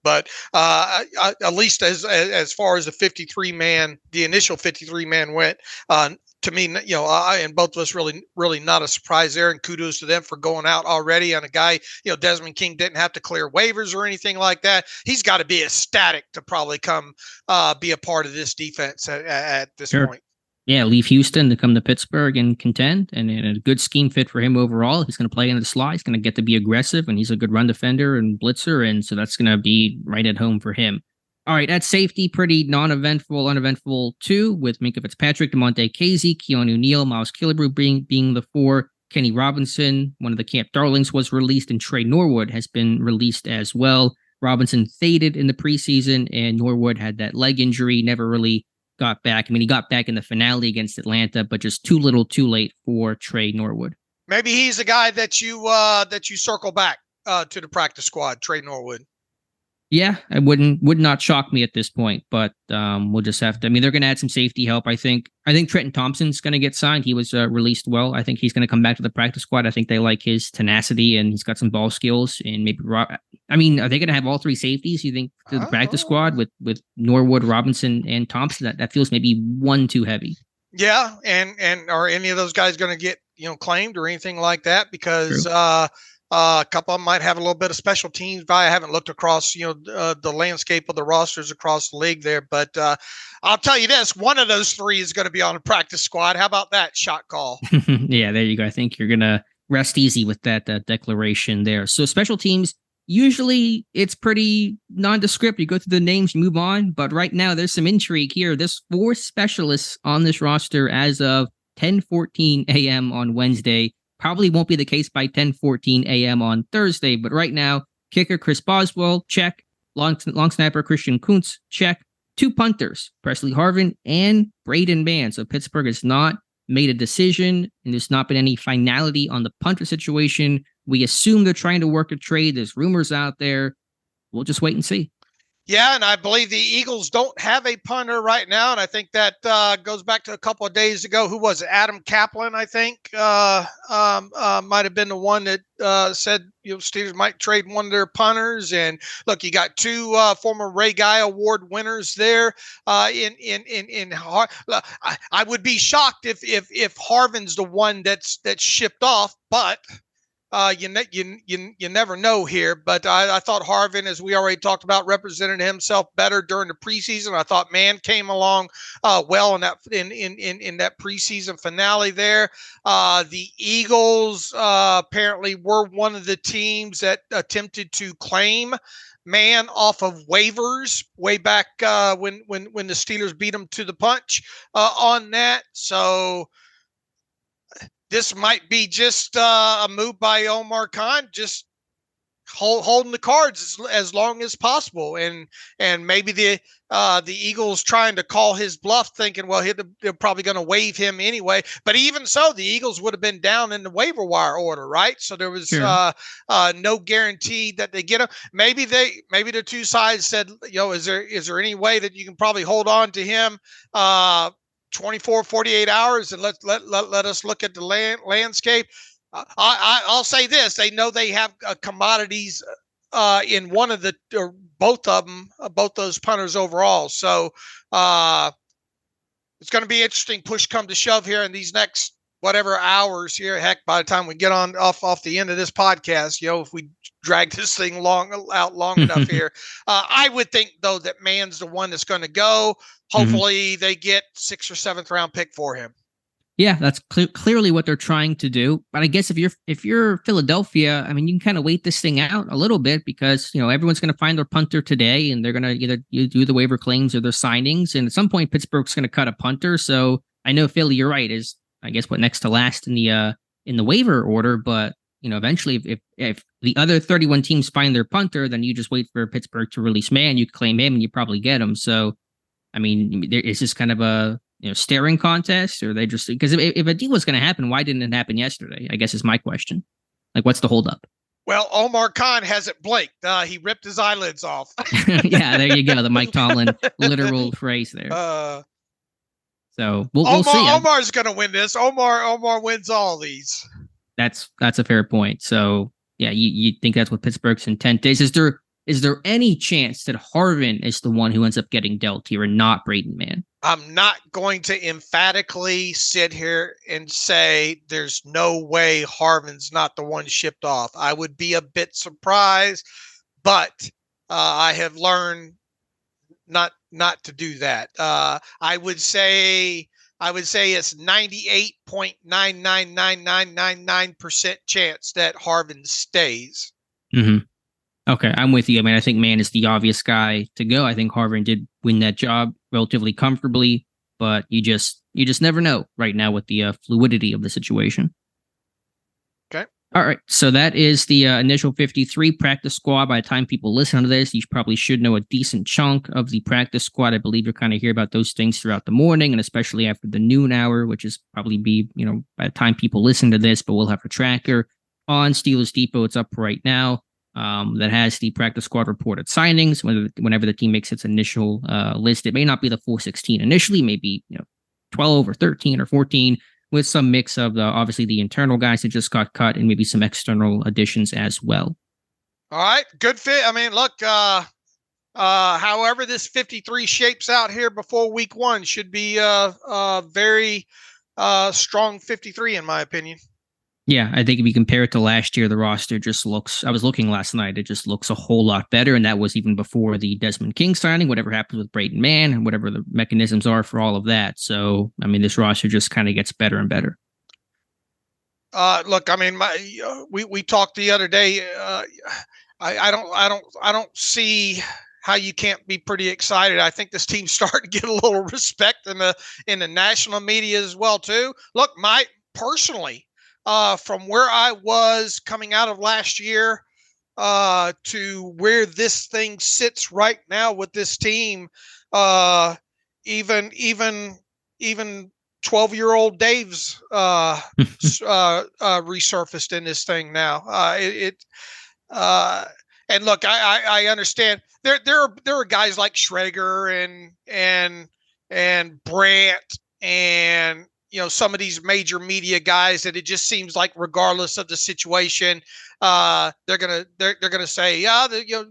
But at least as far as the initial 53 man went, to me, I and both of us really not a surprise there, and kudos to them for going out already on a guy. Desmond King didn't have to clear waivers or anything like that. He's got to be ecstatic to probably come be a part of this defense at this point. Yeah, leave Houston to come to Pittsburgh and contend, and a good scheme fit for him overall. He's going to play in the slot. He's going to get to be aggressive, and he's a good run defender and blitzer, and so that's going to be right at home for him. All right, at safety, pretty uneventful too, with Minkah Fitzpatrick, DeMonte Casey, Keanu Neal, Miles Killebrew being the 4. Kenny Robinson, one of the camp darlings, was released, and Trey Norwood has been released as well. Robinson faded in the preseason, and Norwood had that leg injury, never really got back. I mean, he got back in the finale against Atlanta, but just too little too late for Trey Norwood. Maybe he's a guy that you circle back to the practice squad, Trey Norwood. Yeah, it would not shock me at this point, but we'll just have to. I mean, they're going to add some safety help. I think Trenton Thompson's going to get signed. He was released well. I think he's going to come back to the practice squad. I think they like his tenacity, and he's got some ball skills. And maybe, I mean, are they going to have all 3 safeties, you think, to the practice squad with Norwood, Robinson, and Thompson? That feels maybe one too heavy. Yeah, and are any of those guys going to get claimed or anything like that? Because a couple of them might have a little bit of special teams. I haven't looked across, the landscape of the rosters across the league there. But I'll tell you this, one of those 3 is going to be on a practice squad. How about that shot call? Yeah, there you go. I think you're going to rest easy with that declaration there. So special teams, usually it's pretty nondescript. You go through the names, you move on. But right now there's some intrigue here. There's 4 specialists on this roster as of 10:14 a.m. on Wednesday. Probably won't be the case by 10:14 a.m. on Thursday, but right now, kicker Chris Boswell, check. Long snapper Christian Kuntz, check. 2 punters, Presley Harvin and Braden Mann. So Pittsburgh has not made a decision, and there's not been any finality on the punter situation. We assume they're trying to work a trade. There's rumors out there. We'll just wait and see. Yeah, and I believe the Eagles don't have a punter right now, and I think that goes back to a couple of days ago. Who was it? Adam Kaplan, I think, might have been the one that said Steelers might trade one of their punters. And look, you got 2 former Ray Guy Award winners there. I would be shocked if Harvin's the one that's shipped off, but you never know here, but I thought Harvin, as we already talked about, represented himself better during the preseason. I thought Man came along well in that that preseason finale there. The Eagles apparently were one of the teams that attempted to claim Man off of waivers way back when the Steelers beat them to the punch on that. So this might be just a move by Omar Khan, just holding the cards as long as possible, and maybe the Eagles trying to call his bluff, thinking, well, they're probably going to waive him anyway. But even so, the Eagles would have been down in the waiver wire order, right? So there was no guarantee that they get him. Maybe the two sides said, is there any way that you can probably hold on to him 24, 48 hours and let us look at the landscape. I'll say this: they know they have commodities in one of the or both of them, both those punters overall. So it's going to be interesting. Push come to shove here in these next whatever hours here. Heck, by the time we get on off the end of this podcast, if we drag this thing long enough here, I would think though that Man's the one that's going to go. Hopefully they get 6th or 7th round pick for him. Yeah, that's clearly what they're trying to do. But I guess if you're Philadelphia, I mean, you can kind of wait this thing out a little bit because everyone's going to find their punter today, and they're going to either do the waiver claims or their signings. And at some point, Pittsburgh's going to cut a punter. So I know Philly, you're right, is I guess what next to last in the waiver order. But eventually, if the other 31 teams find their punter, then you just wait for Pittsburgh to release Man. You claim him, and you probably get him. So I mean, is this kind of a staring contest, or they just because if a deal was going to happen, why didn't it happen yesterday? I guess is my question. Like, what's the holdup? Well, Omar Khan hasn't blinked. He ripped his eyelids off. Yeah, there you go. The Mike Tomlin literal phrase there. So we'll see. Omar's going to win this. Omar wins all these. That's a fair point. So yeah, you think that's what Pittsburgh's intent is? Is there any chance that Harvin is the one who ends up getting dealt here and not Braden Mann? I'm not going to emphatically sit here and say there's no way Harvin's not the one shipped off. I would be a bit surprised, but I have learned not to do that. I would say it's 98.999999% chance that Harvin stays. Mm-hmm. Okay, I'm with you. I mean, I think Mann is the obvious guy to go. I think Harvin did win that job relatively comfortably, but you just never know right now with the fluidity of the situation. Okay. All right, so that is the initial 53 practice squad. By the time people listen to this, you probably should know a decent chunk of the practice squad. I believe you're kind of hear about those things throughout the morning, and especially after the noon hour, which is probably be, by the time people listen to this, but we'll have a tracker on Steelers Depot. It's up right now. That has the practice squad reported signings. Whenever the team makes its initial list, it may not be the full 16 initially, maybe 12 or 13 or 14, with some mix of obviously the internal guys that just got cut and maybe some external additions as well. All right, good fit. I mean, look, however this 53 shapes out here before week 1 should be a very strong 53 in my opinion. Yeah, I think if you compare it to last year, the roster just looks, I was looking last night, it just looks a whole lot better. And that was even before the Desmond King signing, whatever happens with Braden Mann and whatever the mechanisms are for all of that. So, I mean, this roster just kind of gets better and better. Look, I mean, we talked the other day. I don't see how you can't be pretty excited. I think this team's starting to get a little respect in the national media as well, too. Look, personally, from where I was coming out of last year to where this thing sits right now with this team, even 12-year-old Dave's resurfaced in this thing now. And look, I understand there are guys like Schrager and Brandt and some of these major media guys that it just seems like regardless of the situation, they're gonna say, yeah,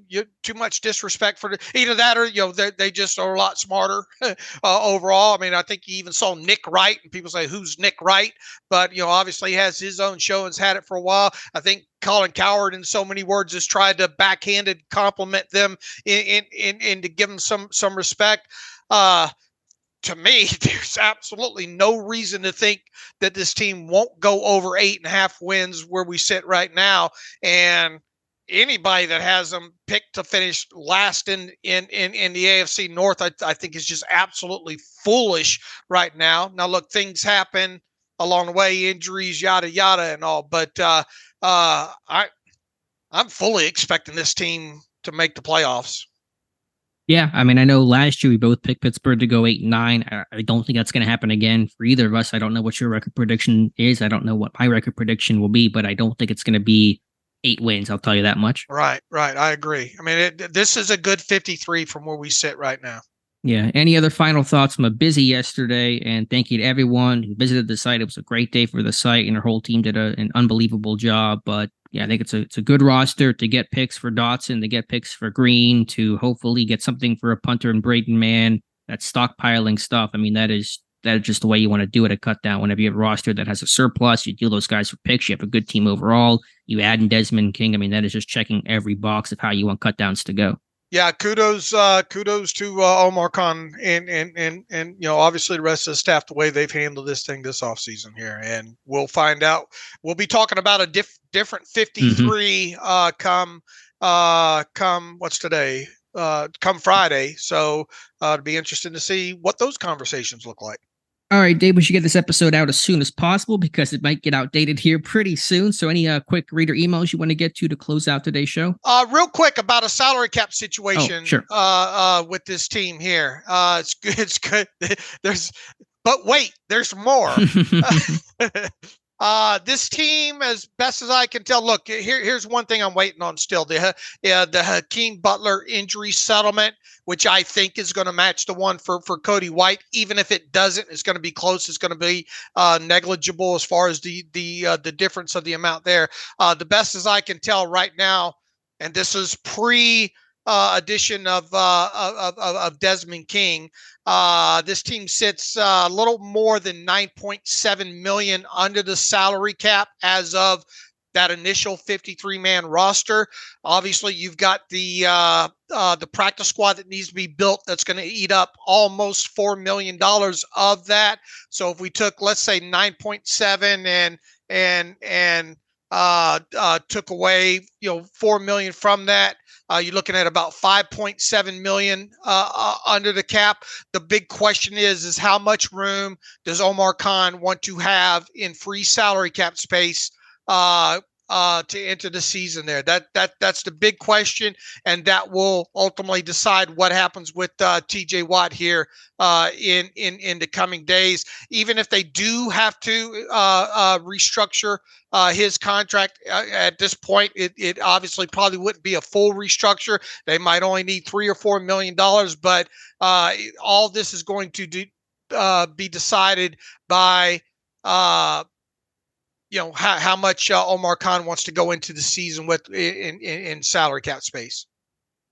you too much disrespect for either that or they just are a lot smarter overall. I mean, I think you even saw Nick Wright, and people say, who's Nick Wright? But obviously he has his own show and's had it for a while. I think Colin Cowherd, in so many words, has tried to backhanded compliment them in to give them some respect. To me, there's absolutely no reason to think that this team won't go over 8.5 wins where we sit right now. And anybody that has them picked to finish last in the AFC North, I think is just absolutely foolish right now. Now, look, things happen along the way, injuries, yada, yada, and all. But I'm fully expecting this team to make the playoffs. Yeah, I mean, I know last year we both picked Pittsburgh to go 8-9. I don't think that's going to happen again for either of us. I don't know what your record prediction is. I don't know what my record prediction will be, but I don't think it's going to be 8 wins. I'll tell you that much. Right. I agree. I mean, this is a good 53 from where we sit right now. Yeah. Any other final thoughts? I'm busy yesterday, and thank you to everyone who visited the site. It was a great day for the site, and our whole team did an unbelievable job. But yeah, I think it's a good roster to get picks for Dotson, to get picks for Green, to hopefully get something for a punter and Braden Mann. That's stockpiling stuff. I mean, that is just the way you want to do it, a cut down. Whenever you have a roster that has a surplus, you deal those guys for picks. You have a good team overall. You add in Desmond King. I mean, that is just checking every box of how you want cut downs to go. Yeah, kudos to Omar Khan and obviously the rest of the staff, the way they've handled this thing this offseason here. And we'll find out. We'll be talking about a different 53 come what's today? Come Friday. So it'll be interesting to see what those conversations look like. All right, Dave, we should get this episode out as soon as possible because it might get outdated here pretty soon. So any quick reader emails you want to get to close out today's show? Real quick about a salary cap situation. Oh, sure. With this team here. It's good. It's good. But wait, there's more. This team, as best as I can tell, look, here's one thing I'm waiting on still. The Hakeem Butler injury settlement, which I think is going to match the one for Cody White. Even if it doesn't, it's going to be close. It's going to be negligible as far as the difference of the amount there. The best as I can tell right now, and this is pre addition of Desmond King. This team sits a little more than $9.7 million under the salary cap as of that initial 53-man roster. Obviously, you've got the practice squad that needs to be built. That's going to eat up almost $4 million of that. So if we took, let's say, 9.7 and took away, $4 million from that, you're looking at about $5.7 million under the cap. The big question is how much room does Omar Khan want to have in free salary cap space to enter the season there? That's the big question, and that will ultimately decide what happens with TJ Watt here in the coming days. Even if they do have to restructure his contract at this point, it obviously probably wouldn't be a full restructure. They might only need $3 or $4 million, but all this is going to be decided by how much Omar Khan wants to go into the season with in salary cap space.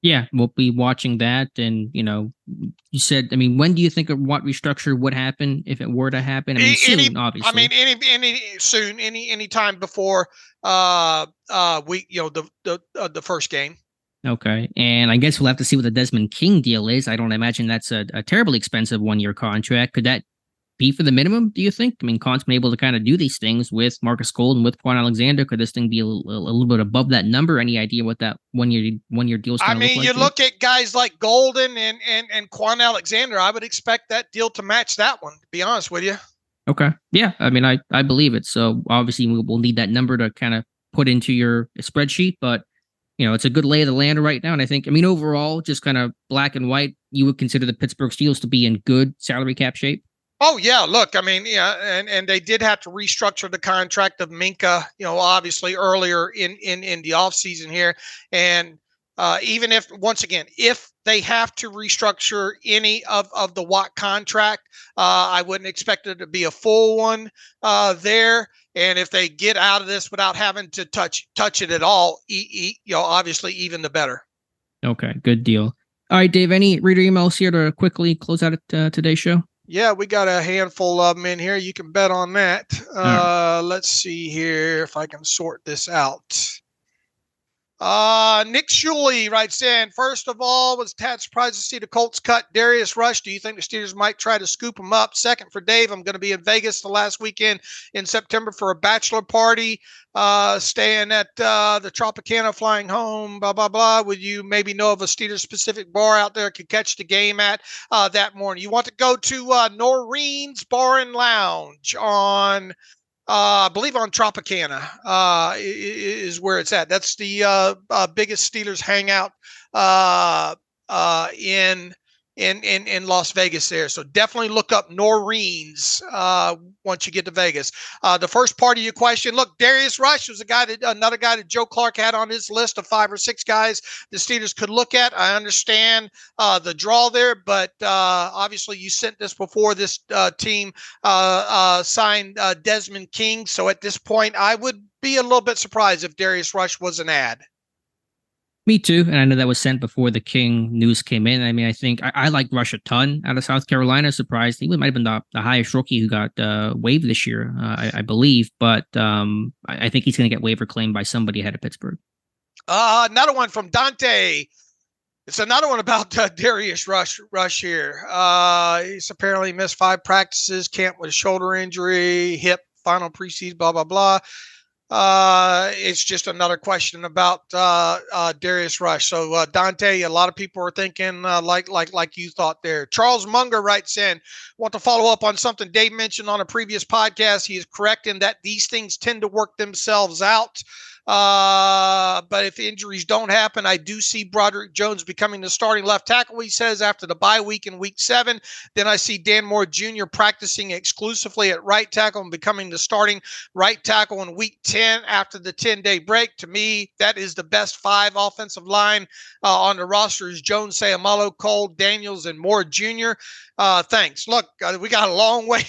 Yeah, we'll be watching that. And, you said, I mean, when do you think of what restructure would happen if it were to happen? I mean, soon, obviously. I mean, any time before the first game. Okay. And I guess we'll have to see what the Desmond King deal is. I don't imagine that's a terribly expensive 1-year contract. Could that be for the minimum, do you think? I mean, Khan's been able to kind of do these things with Marcus Golden, with Quan Alexander. Could this thing be a little bit above that number? Any idea what that one year deal is going to look like? I mean, you look at guys like Golden and Quan Alexander, I would expect that deal to match that one, to be honest with you. Okay. Yeah. I mean, I believe it. So obviously we'll need that number to kind of put into your spreadsheet, but it's a good lay of the land right now. And I think, overall, just kind of black and white, you would consider the Pittsburgh Steelers to be in good salary cap shape. Oh, yeah. Look, I mean, and they did have to restructure the contract of Minka, obviously earlier in the offseason here. And even if, once again, if they have to restructure any of the Watt contract, I wouldn't expect it to be a full one there. And if they get out of this without having to touch it at all, obviously even the better. Okay, good deal. All right, Dave, any reader emails here to quickly close out today's show? Yeah, we got a handful of them in here. You can bet on that. Right. Let's see here if I can sort this out. Nick Shuley writes in, first of all, was Tad surprised to see the Colts cut Darius Rush? Do you think the Steelers might try to scoop him up? Second, for Dave, I'm going to be in Vegas the last weekend in September for a bachelor party, staying at the Tropicana, flying home, blah, blah, blah. Would you maybe know of a Steelers-specific bar out there could catch the game at that morning? You want to go to Noreen's Bar and Lounge on I believe on Tropicana is where it's at. That's the biggest Steelers hangout in Las Vegas there. So definitely look up Noreen's once you get to Vegas. The first part of your question, look, Darius Rush was another guy that Joe Clark had on his list of 5 or 6 guys the Steelers could look at. I understand the draw there, but obviously you sent this before this team signed Desmond King. So at this point, I would be a little bit surprised if Darius Rush was an ad. Me too, and I know that was sent before the King news came in. I mean, I think I like Rush a ton out of South Carolina. Surprised he might have been the highest rookie who got waived this year, I believe. But I think he's going to get waiver claimed by somebody ahead of Pittsburgh. Another one from Dante. It's another one about Darius Rush here. He's apparently missed 5 practices, camp with a shoulder injury, hip, final preseason, blah, blah, blah. It's just another question about Darius Rush. So Dante, a lot of people are thinking like you thought there. Charles Munger writes in, want to follow up on something Dave mentioned on a previous podcast. He is correct in that these things tend to work themselves out. But if injuries don't happen, I do see Broderick Jones becoming the starting left tackle, he says, after the bye week in week 7. Then I see Dan Moore Jr. practicing exclusively at right tackle and becoming the starting right tackle in week 10 after the 10-day break. To me, that is the best 5 offensive line on the roster is Jones, Sayamalo, Cole, Daniels, and Moore Jr. Thanks. Look, we got a long way.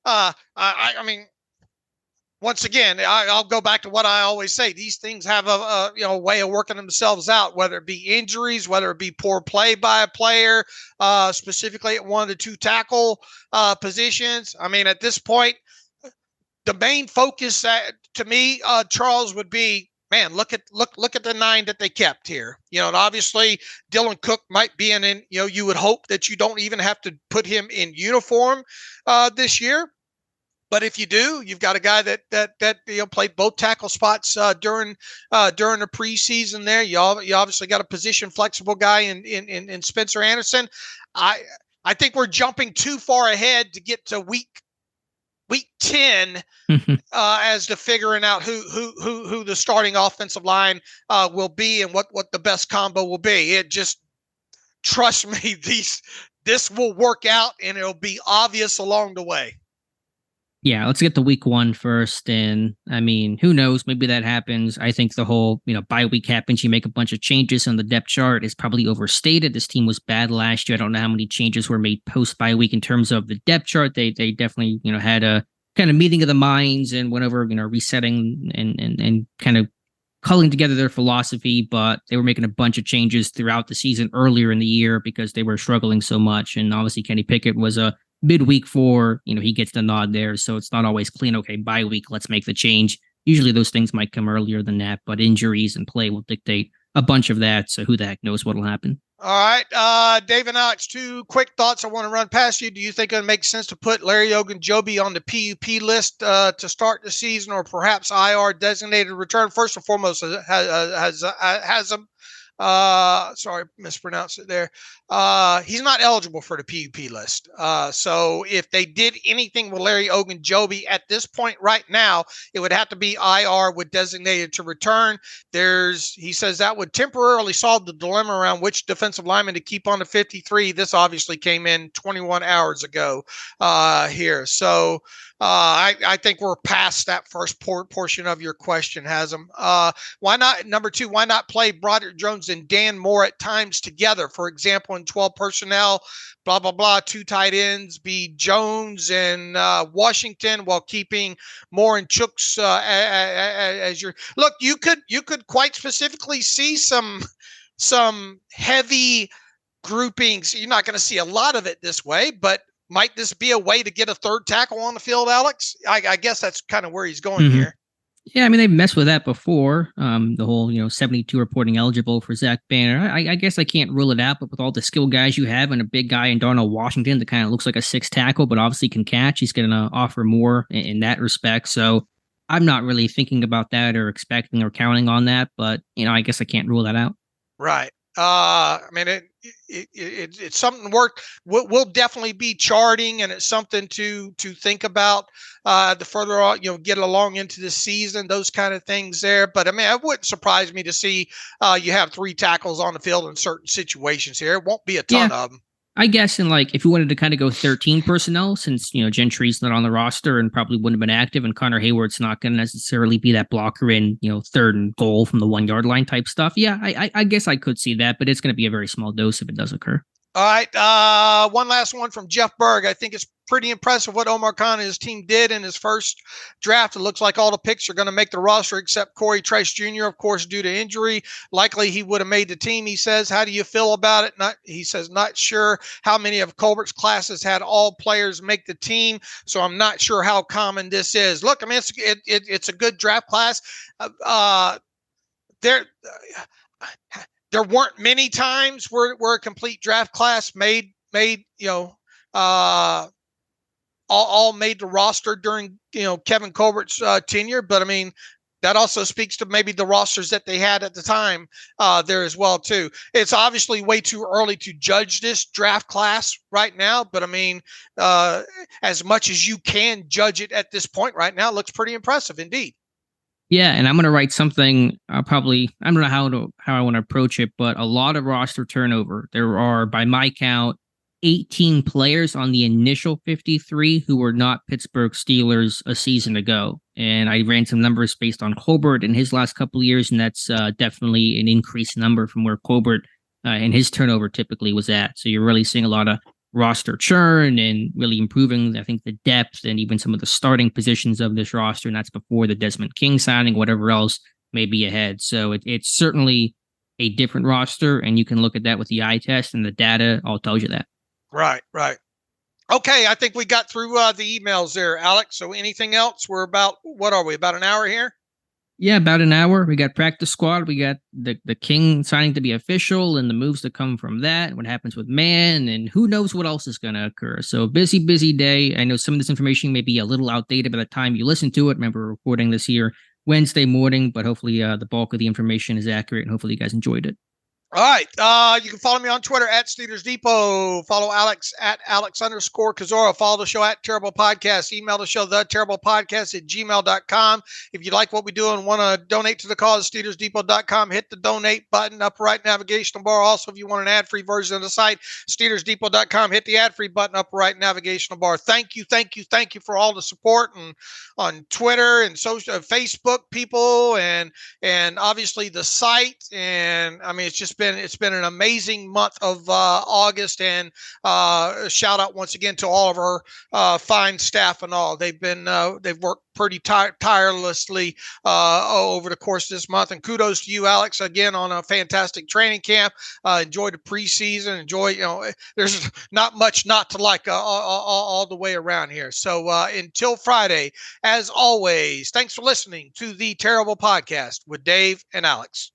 I mean, once again, I'll go back to what I always say. These things have a way of working themselves out, whether it be injuries, whether it be poor play by a player, specifically at one of the 2 tackle positions. I mean, at this point, the main focus to me, Charles, would be, man, look at the 9 that they kept here. And obviously Dylan Cook might be in, you would hope that you don't even have to put him in uniform this year. But if you do, you've got a guy that played both tackle spots during the preseason there. You obviously got a position flexible guy in Spencer Anderson. I think we're jumping too far ahead to get to week 10 as to figuring out who the starting offensive line will be and what the best combo will be. It just, trust me, this will work out and it'll be obvious along the way. Yeah, let's get to week 1 first. And I mean, who knows? Maybe that happens. I think the whole, bye week happens. You make a bunch of changes on the depth chart is probably overstated. This team was bad last year. I don't know how many changes were made post bye week in terms of the depth chart. They definitely, had a kind of meeting of the minds and went over, resetting and kind of culling together their philosophy. But they were making a bunch of changes throughout the season earlier in the year because they were struggling so much. And obviously Kenny Pickett was a midweek 4, he gets the nod there. So it's not always clean. Okay, bye week, let's make the change. Usually those things might come earlier than that, but injuries and play will dictate a bunch of that. So who the heck knows what'll happen? All right. Dave and Alex, 2 quick thoughts I want to run past you. Do you think it makes sense to put Larry Ogunjobi on the PUP list to start the season, or perhaps IR designated return? First and foremost, has him. Sorry, mispronounced it there. He's not eligible for the PUP list. So if they did anything with Larry Ogunjobi at this point right now, it would have to be IR with designated to return. He says that would temporarily solve the dilemma around which defensive lineman to keep on the 53. This obviously came in 21 hours ago here. So I think we're past that first portion of your question, Hasm. Why not? Number two, why not play Broderick Jones and Dan Moore at times together? For example, in 12 personnel, blah, blah, blah, 2 tight ends, be Jones and Washington, while keeping Moore and Chooks as your look. You could quite specifically see some heavy groupings. You're not going to see a lot of it this way, but might this be a way to get a third tackle on the field, Alex? I guess that's kind of where he's going here. Yeah, I mean, they've messed with that before. The whole, 72 reporting eligible for Zach Banner. I guess I can't rule it out, but with all the skill guys you have and a big guy in Darnell Washington that kind of looks like a 6 tackle, but obviously can catch, he's going to offer more in that respect. So I'm not really thinking about that or expecting or counting on that, but, I guess I can't rule that out. Right. I mean, it's something we'll definitely be charting, and it's something to think about the further on, get along into the season, those kind of things there. But I mean, it wouldn't surprise me to see you have 3 tackles on the field in certain situations here. It won't be a ton of them. I guess if you wanted to kind of go 13 personnel, since, Gentry's not on the roster and probably wouldn't have been active, and Connor Hayward's not going to necessarily be that blocker in, 3rd and goal from the 1 yard line type stuff. Yeah, I guess I could see that, but it's going to be a very small dose if it does occur. All right. One last one from Jeff Berg. I think it's pretty impressive what Omar Khan and his team did in his first draft. It looks like all the picks are going to make the roster except Corey Trice Jr., of course, due to injury. Likely he would have made the team, he says. How do you feel about it? He says, not sure how many of Colbert's classes had all players make the team, so I'm not sure how common this is. Look, I mean, it's a good draft class. There weren't many times where a complete draft class made all made the roster during Kevin Colbert's tenure. But I mean, that also speaks to maybe the rosters that they had at the time there as well too. It's obviously way too early to judge this draft class right now, but I mean, as much as you can judge it at this point right now, it looks pretty impressive indeed. Yeah, and I'm going to write something. I don't know how I want to approach it, but a lot of roster turnover. There are, by my count, 18 players on the initial 53 who were not Pittsburgh Steelers a season ago. And I ran some numbers based on Colbert in his last couple of years, and that's definitely an increased number from where Colbert and his turnover typically was at. So you're really seeing a lot of roster churn and really improving, I think, the depth and even some of the starting positions of this roster. And that's before the Desmond King signing, whatever else may be ahead. So it's certainly a different roster, and you can look at that with the eye test, and the data all tells you that. Right. Okay, I think we got through the emails there, Alex. So anything else? We're about an hour here? Yeah, about an hour. We got practice squad. We got the King signing to be official and the moves that come from that, what happens with Man, and who knows what else is going to occur. So busy day. I know some of this information may be a little outdated by the time you listen to it. Remember, we're recording this here Wednesday morning, but hopefully the bulk of the information is accurate, and hopefully you guys enjoyed it. All right. You can follow me on Twitter at Steelers Depot. Follow Alex at Alex_Kozora. Follow the show at Terrible Podcast. Email the show, theterriblepodcast@gmail.com. If you like what we do and want to donate to the cause, SteelersDepot.com. Hit the donate button, upper right navigational bar. Also, if you want an ad-free version of the site, SteelersDepot.com. Hit the ad-free button, upper right navigational bar. Thank you for all the support and on Twitter and social, Facebook people, and obviously the site. And I mean, it's been an amazing month of August, and shout out once again to all of our fine staff and all. They've worked pretty tirelessly over the course of this month, and kudos to you, Alex, again on a fantastic training camp. Enjoy the preseason. There's not much not to like all the way around here. So until Friday, as always, thanks for listening to the Terrible Podcast with Dave and Alex.